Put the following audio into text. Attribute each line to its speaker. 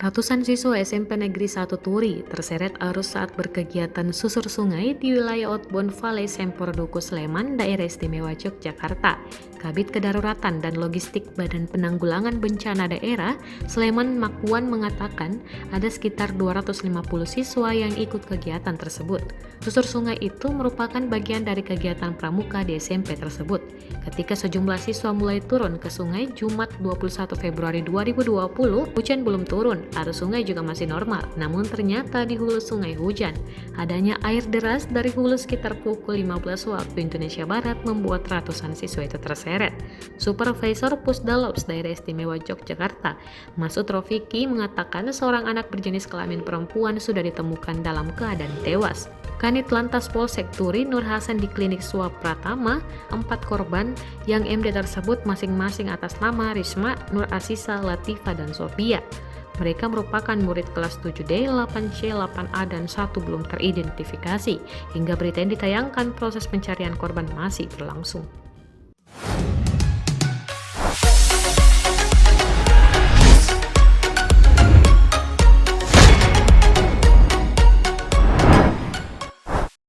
Speaker 1: Ratusan siswa SMP Negeri 1 Turi terseret arus saat berkegiatan susur sungai di wilayah Outbound Valley Semporduku Sleman, Daerah Istimewa Yogyakarta. Kabid Kedaruratan dan Logistik Badan Penanggulangan Bencana Daerah Sleman Makwan mengatakan ada sekitar 250 siswa yang ikut kegiatan tersebut. Susur sungai itu merupakan bagian dari kegiatan pramuka di SMP tersebut. Ketika sejumlah siswa mulai turun ke sungai Jumat 21 Februari 2020, hujan belum turun. Arus sungai juga masih normal, namun ternyata di hulu sungai hujan. Adanya air deras dari hulu sekitar pukul 15 waktu Indonesia Barat membuat ratusan siswa itu terseret. Supervisor Pusdalops Daerah Istimewa Yogyakarta, Masud Rofiki mengatakan seorang anak berjenis kelamin perempuan sudah ditemukan dalam keadaan tewas. Kanit Lantas Polsek Turi Nur Hasan di Klinik Swab Pratama, 4 korban yang MD tersebut masing-masing atas nama Risma, Nur Asisa, Latifa, dan Sophia. Mereka merupakan murid kelas 7D, 8C, 8A, dan 1 belum teridentifikasi. Hingga berita yang ditayangkan, proses pencarian korban masih berlangsung.